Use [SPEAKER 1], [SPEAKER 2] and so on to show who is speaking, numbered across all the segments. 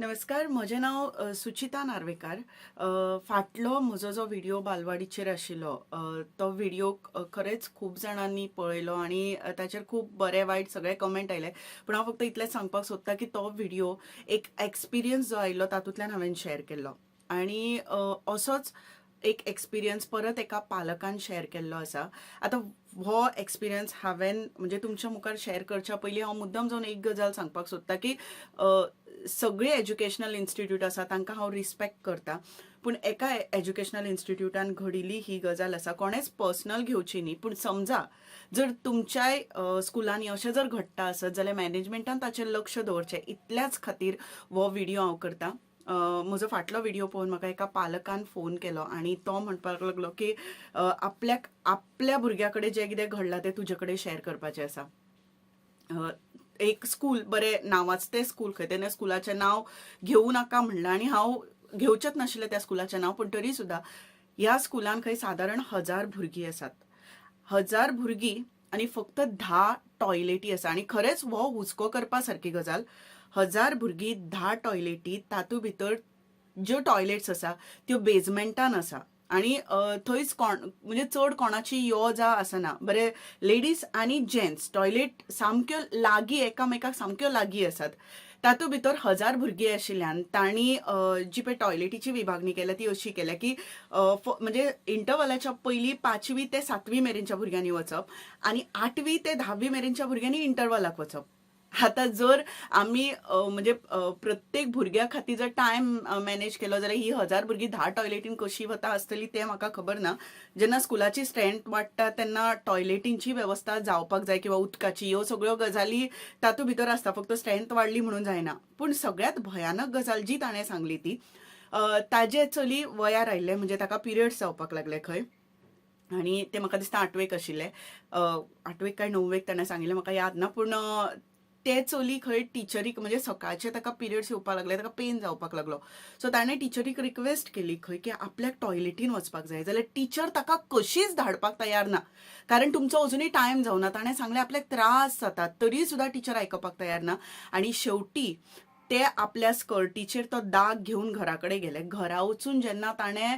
[SPEAKER 1] नमस्कार, म्हजें नांव सुचिता नार्वेकार. फाटलो म्हजो जो व्हिडिओ बालवाडीचेर आशिल्लो तो व्हिडिओ खरेंच खूब जाणांनी पळयलो आनी ताचेर खूब बरे वायट सगळे कमेंट आयले. पूण हांव फक्त इतलेंच सांगपाक सोदतां की तो व्हिडिओ एक एक्सपिरियन्स जो आयिल्लो तातूंतल्यान हांवें शेअर केल्लो आनी असोच एक एक्सपिरियन्स परत एका पालकान शेअर केल्लो आसा. आतां हो एक्सपिरियन्स हांवें म्हणजे तुमच्या मुखार शेअर करच्या पयलीं हांव मुद्दम जावन एक गजाल सांगपाक सोदतां की सगळी एज्युकेशनल इन्स्टिट्यूट आसा तांकां हांव रिस्पेक्ट करतां. पूण एका एज्युकेशनल इन्स्टिट्यूटान घडिल्ली ही गजाल आसा, कोणेच पर्सनल घेवची न्ही. पूण समजा जर तुमच्याय स्कुलांनी अशें जर घडटा आसत जाल्यार मॅनेजमेंटान ताचेर लक्ष दवरचें. इतल्याच खातीर हो व्हिडिओ हांव करतां. म्हजो फाटलो व्हिडिओ पळोवन म्हाका एका पालकान फोन केलो आनी तो म्हणपाक लागलो की आपल्या भुरग्या कडेन जें कितें घडलां तें तुजे कडेन शेअर करपाचें आसा. एक स्कूल बरें नांवाजतें स्कूल खंय तेन्ना स्कुलाचें नांव घेवं नाका म्हणलें आनी हांव घेवचेंच नाशिल्लें त्या स्कुलाचें नांव. पूण तरी सुद्दां ह्या स्कुलान खंय सादारण 1000 भुरगीं आसात. 1000 भुरगीं आनी फक्त 10 टॉयलेटी आसा आनी खरेंच हो हुस्को करपा सारकी गजाल. 1000 भुरगीं 10 टॉयलेटी, तातूंत भितर ज्यो टॉयलेट्स आसा त्यो बेजमेंटान आसा आनी थंयच म्हणजे चड कोणाची यो जा आसना. बरें, लेडीज आनी जेंट्स टॉयलेट सामक्यो लागीं एकामेकाक सामक्यो लागीं आसात. तातूंत भितर 1000 भुरगीं आशिल्ल्यान तांणी जी पळय टॉयलेटीची विभागणी केल्या ती अशी केल्या की म्हणजे इंटरवलाच्या पयलीं 5वी ते 7वी मेरेनच्या भुरग्यांनी वचप आनी 8वी ते 10वी मेरेनच्या भुरग्यांनी इंटरवलाक वचप. आतां जर आमी म्हणजे प्रत्येक भुरग्या खातीर जर टायम मॅनेज केलो जाल्यार ही 1000 भुरगीं 10 टॉयलेटीन कशी वता आसतली तें म्हाका खबर ना. जेन्ना स्कुलाची स्ट्रेंथ वाडटा तेन्ना टॉयलेटींची वेवस्था जावपाक जाय किंवा उदकाची, ह्यो सगळ्यो गजाली तातूंत भितर आसता. फक्त स्ट्रेंथ वाडली म्हणून जायना. पूण सगळ्यांत भयानक गजाल जी ताणें सांगली ती ताजे चली वयार आयिल्ले, म्हणजे ताका पिरियड्स जावपाक लागले खंय आनी ते म्हाका दिसता 8वेक आशिल्ले. 8वेक काय 9वेक ताणें सांगिल्लें म्हाका याद ना. पूण ते चली खंय टिचरीक म्हणजे सकाळचे ताका पिरियड्स येवपाक लागले, ताका पेन जावपाक लागलो. सो ताणें टिचरीक रिक्वेस्ट केली खंय की आपल्याक टॉयलेटीन वचपाक जाय. जाल्यार टिचर ताका कशीच धाडपाक तयार ना, कारण तुमचो अजुनूय टायम जावना. ताणें सांगलें आपल्याक त्रास जातात, तरी सुद्दां टिचर आयकपाक तयार ना. आनी शेवटी ते आपल्या स्कर्टीचेर तो दाग घेवन घरा कडेन गेले. घरा वचून जेन्ना ताणें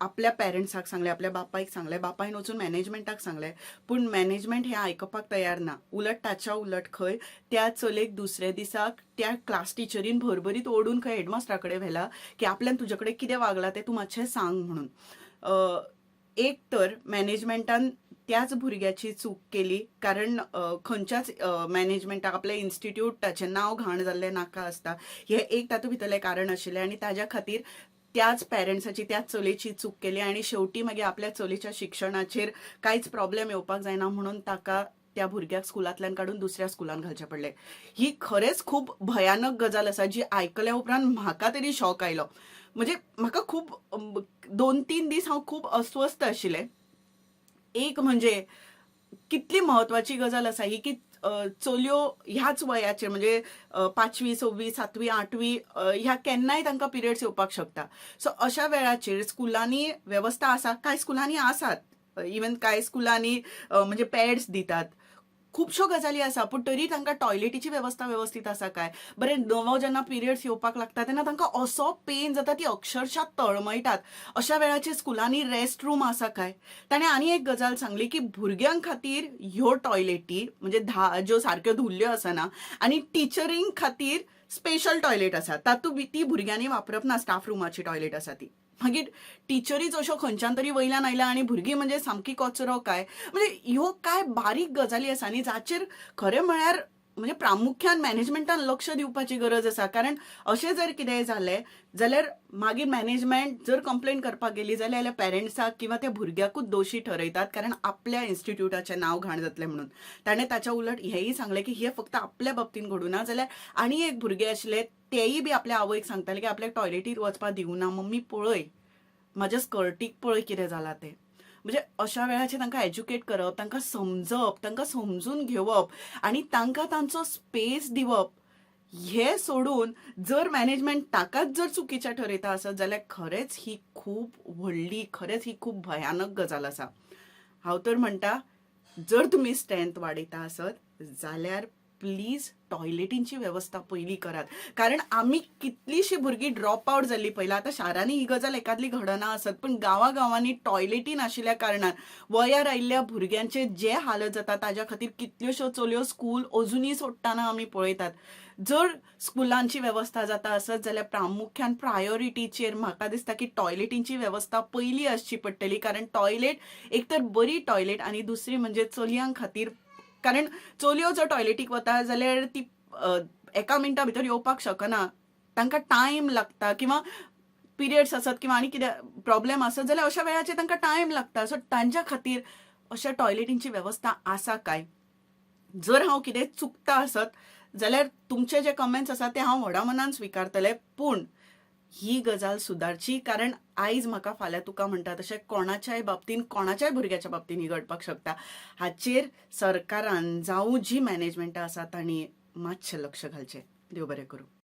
[SPEAKER 1] आपल्या पेरंट्साक सांगलें, आपल्या बापायक सांगलें, बापायन वचून मॅनेजमेंटाक सांगलें, पूण मॅनेजमेंट हें आयकपाक तयार ना. उलट ताच्या उलट खंय त्या चलयेक दुसऱ्या दिसाक त्या क्लास टिचरीन भरभरीत ओडून खंय हेडमास्टरा कडेन व्हेला की आपल्यान तुजे कडेन कितें वागलां तें तूं मातशें सांग म्हणून. एक तर मॅनेजमेंटान त्याच भुरग्याची चूक केली, कारण खंयच्याच मॅनेजमेंटाक आपल्या इन्स्टिट्यूटाचें नांव घाण जाल्लें नाका आसता. हें एक तातूंत भितरलें कारण आशिल्लें आनी ताज्या खातीर त्याच पेरंट्साची, त्याच चलयेची चूक केली आनी शेवटी मागीर आपल्या चलयेच्या शिक्षणाचेर कांयच प्रॉब्लेम येवपाक जायना म्हणून ताका त्या भुरग्याक स्कुलांतल्यान काडून दुसऱ्या स्कुलान घालचें पडलें. ही खरेंच खूब भयानक गजाल आसा, जी आयकल्या उपरांत म्हाका तरी शॉक आयलो. म्हणजे म्हाका खूब 2-3 दीस हांव खूब अस्वस्थ आशिल्लें. एक म्हणजे कितली म्हत्वाची गजाल आसा ही की चलयो ह्याच वयाचेर म्हणजे 5वी, 6वी, 7वी, 8वी ह्या केन्नाय तांकां पिरियड्स येवपाक शकता. सो अशा वेळाचेर स्कुलांनी वेवस्था आसा, कांय स्कुलांनी आसात, इवन कांय स्कुलांनी म्हणजे पॅड्स दितात, खुबश्यो गजाली आसा. पूण तरी तांकां टॉयलेटीची वेवस्था वेवस्थीत आसा काय? बरें, नवो जेन्ना पिरियड्स येवपाक लागता तेन्ना तांकां असो पेन जाता, ती अक्षरशः तळमळटात. अशा वेळाचेर स्कुलांनी रेस्ट रूम आसा काय? ताणें आनी एक गजाल सांगली की भुरग्यां खातीर ह्यो टॉयलेटी म्हणजे ज्यो सारक्यो धुल्ल्यो आसना आनी टिचरींक खातीर स्पेशल टॉयलेट आसा. तातूंत ती भुरग्यांनी वापरप ना, स्टाफ रूमाची टॉयलेट आसा ती. मागीर टिचरीच अश्यो खंयच्यान तरी वयल्यान आयल्या आनी भुरगीं म्हणजे सामकी कचरो काय? म्हणजे ह्यो काय बारीक गजाली आसा न्ही, जाचेर खरें म्हळ्यार म्हणजे प्रामुख्यान मॅनेजमेंटान लक्ष दिवपाची गरज आसा. कारण अशें जर कितेंय जालें जाल्यार मागीर मॅनेजमेंट जर कंप्लेन करपाक गेली जाल्यार पेरंट्साक किंवा त्या भुरग्याकूच दोशी ठरयतात, कारण आपल्या इन्स्टिट्यूटाचें नांव घाण जातलें म्हणून. ताणें ताच्या उलट हेंय सांगलें की हें फक्त आपल्या बाबतींत घडूं ना, जाल्यार आनी एक भुरगें आशिल्ले, तेय बी आपल्या आवयक सांगताले की आपल्याक टॉयलेटींत वचपाक दिवना, मम्मी पळय म्हाज्या स्कर्टीक पळय कितें जालां तें. म्हणजे अशा वेळाचेर तांकां एज्युकेट करप, तांकां समजप, तांकां समजून घेवप आनी तांकां तांचो स्पेस दिवप. हें सोडून जर मॅनेजमेंट ताकाच जर चुकीचें ठरयता आसत जाल्यार खरेंच ही खूब व्हडली, खरेंच ही खूब भयानक गजाल आसा. हांव तर म्हणटा, जर तुमी स्ट्रेंथ वाडयता आसत जाल्यार प्लीज टॉयलेटींची वेवस्था पयली करात. कारण आमी कितलीशी भुरगीं ड्रॉप आवट जाल्लीं पयला. आतां शारांनी ही गजाल एकादली घडना आसत, पण गांवागांवांनी टॉयलेटी नाशिल्ल्या कारणान वयार आयिल्ल्या भुरग्यांचे जे हालत जाता ताच्या खातीर कितल्योश्यो चलयो स्कूल अजुनूय सोडटाना आमी पळयतात. जर स्कुलांची वेवस्था जाता आसत जाल्यार प्रामुख्यान प्रायोरिटीचेर म्हाका दिसता की टॉयलेटींची वेवस्था पयली आसची पडटली. कारण टॉयलेट एक तर बरी टॉयलेट आनी दुसरी म्हणजे चलयांक खातीर. कारण चलयो जर टॉयलेटीक वता जाल्यार ती एका मिनटा भितर येवपाक शकना. तांकां टायम लागता किंवा पिरियड्स आसत किंवा आनी कितें प्रॉब्लेम आसत जाल्यार अशा वेळाचेर तांकां टायम लागता. सो तांच्या खातीर अशा टॉयलेटींची वेवस्था आसा काय? जर हांव कितें चुकता आसत जाल्यार तुमचे जे कमेंट्स आसा ते हांव व्हडा मनान स्विकारतलें. पूण ही गजाल सुदारची. कारण आयज म्हाका फाल्यां तुका म्हणटा तशें कोणाच्याय बाबतीन कोणाच्याय भुरग्याच्या बाबतीन ही घडपाक शकता. हाचेर सरकारान जावं जी मॅनेजमेंटां आसा तांणी मातशें लक्ष घालचें. देव बरें करूं.